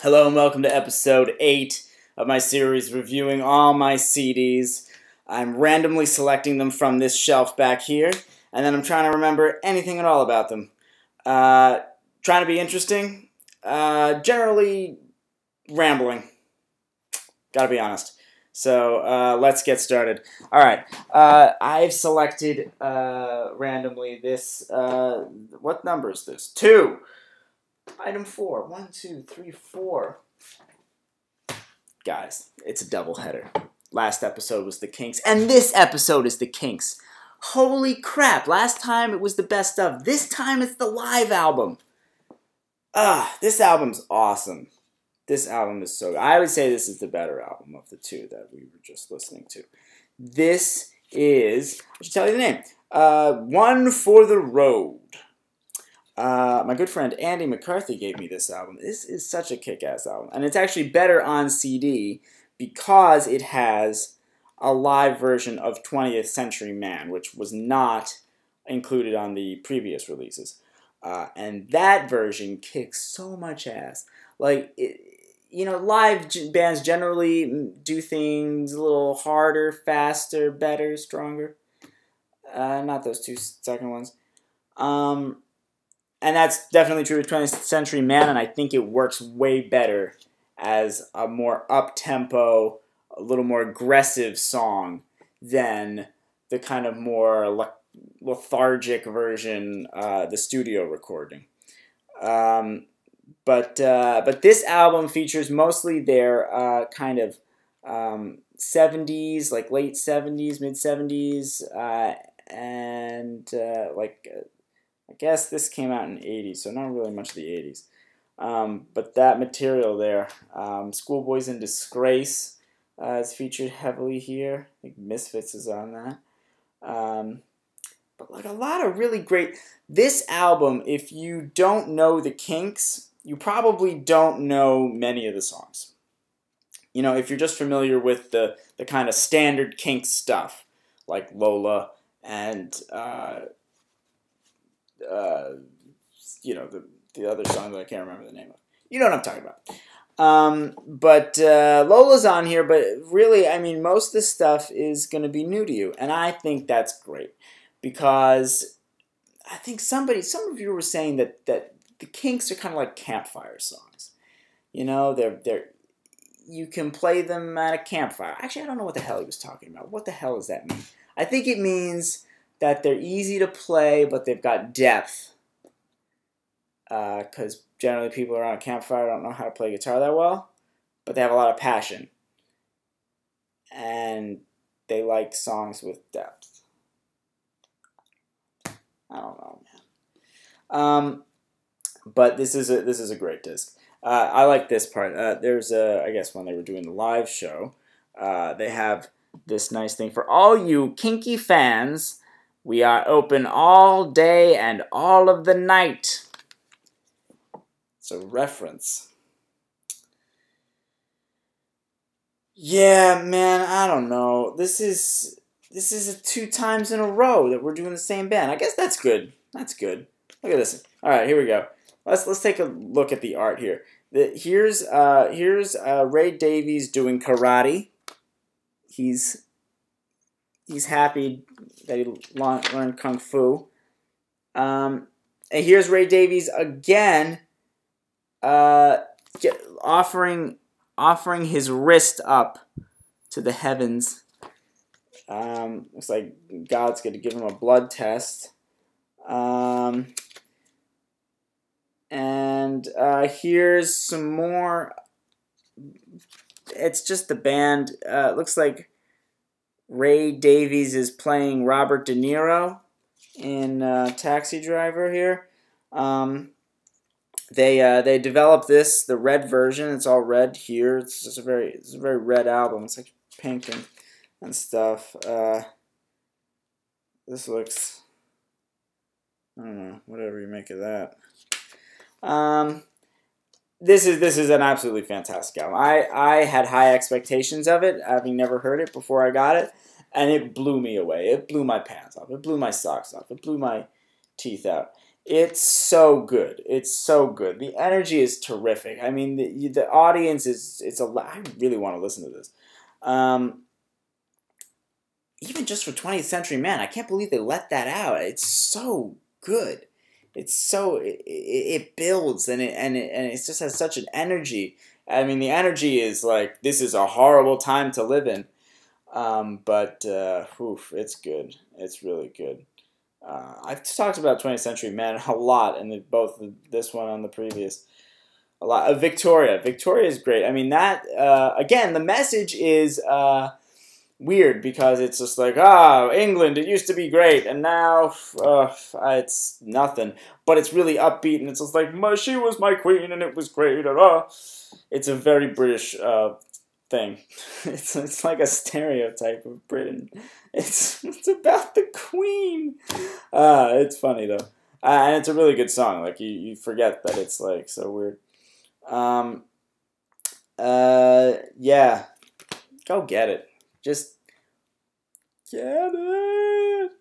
Hello and welcome to episode 8 of my series reviewing all my CDs. I'm randomly selecting them from this shelf back here, and then I'm trying to remember anything at all about them. Trying to be interesting, generally rambling, gotta be honest. So let's get started. Alright, I've selected randomly this, what number is this? 2! Item 4. 1, 2, 3, 4. Guys, it's a double header. Last episode was the Kinks, and this episode is the Kinks. Holy crap! Last time it was the best of. This time it's the live album. This album's awesome. This album is so good. I would say this is the better album of the two that we were just listening to. This is, I should tell you the name, One for the Road. My good friend Andy McCarthy gave me this album. This is such a kick-ass album. And it's actually better on CD because it has a live version of 20th Century Man, which was not included on the previous releases. And that version kicks so much ass. Like, live bands generally do things a little harder, faster, better, stronger. Not those two second ones. And that's definitely true with 20th Century Man, and I think it works way better as a more up-tempo, a little more aggressive song than the kind of more lethargic version, the studio recording. But this album features mostly their kind of 70s, like late 70s, mid-70s, and I guess this came out in the 80s, so not really much of the 80s. But that material there, Schoolboys in Disgrace is featured heavily here. I think Misfits is on that. But like a lot of really great... This album, if you don't know the Kinks, you probably don't know many of the songs. You know, if you're just familiar with the kind of standard Kinks stuff, like Lola and... the other song that I can't remember the name of. You know what I'm talking about. But Lola's on here, but really, I mean, most of this stuff is going to be new to you, and I think that's great because I think some of you were saying that the Kinks are kind of like campfire songs. You know, you can play them at a campfire. Actually, I don't know what the hell he was talking about. What the hell does that mean? I think it means that they're easy to play, but they've got depth. Because generally people around a campfire don't know how to play guitar that well, but they have a lot of passion. And they like songs with depth. I don't know, man. But this is a great disc. I like this part. There's I guess when they were doing the live show, they have this nice thing for all you kinky fans. We are open all day and all of the night. It's a reference. Yeah, man, I don't know. This is 2 times in a row that we're doing the same band. I guess that's good. That's good. Look at this. All right, here we go. Let's take a look at the art here. Here's Ray Davies doing karate. He's happy that he learned kung fu. And here's Ray Davies again. Offering his wrist up to the heavens. Looks like God's going to give him a blood test. And here's some more. It's just the band. Looks like Ray Davies is playing Robert De Niro in Taxi Driver here. They developed the red version. It's all red here. It's just a very red album. It's like pink and stuff. This looks, I don't know, whatever you make of that. This is an absolutely fantastic album. I had high expectations of it, having never heard it before I got it, and it blew me away. It blew my pants off. It blew my socks off. It blew my teeth out. It's so good. It's so good. The energy is terrific. I mean, the audience is. It's a. I really want to listen to this. Um, Even just for 20th Century Man, I can't believe they let that out. It's so good. It's so it builds and it just has such an energy. I mean, the energy is like this is a horrible time to live in. But oof, it's good. It's really good. I've talked about 20th Century Man a lot, and both this one and the previous. A lot. Victoria. Victoria is great. I mean, that, again, the message is weird because it's just like, England, it used to be great, and now it's nothing. But it's really upbeat, and it's just like, she was my queen, and it was great. It's a very British thing. It's like a stereotype of Britain. It's about the Queen. It's funny though, and it's a really good song. Like you forget that it's like so weird. Um, yeah, go get it. Just get it.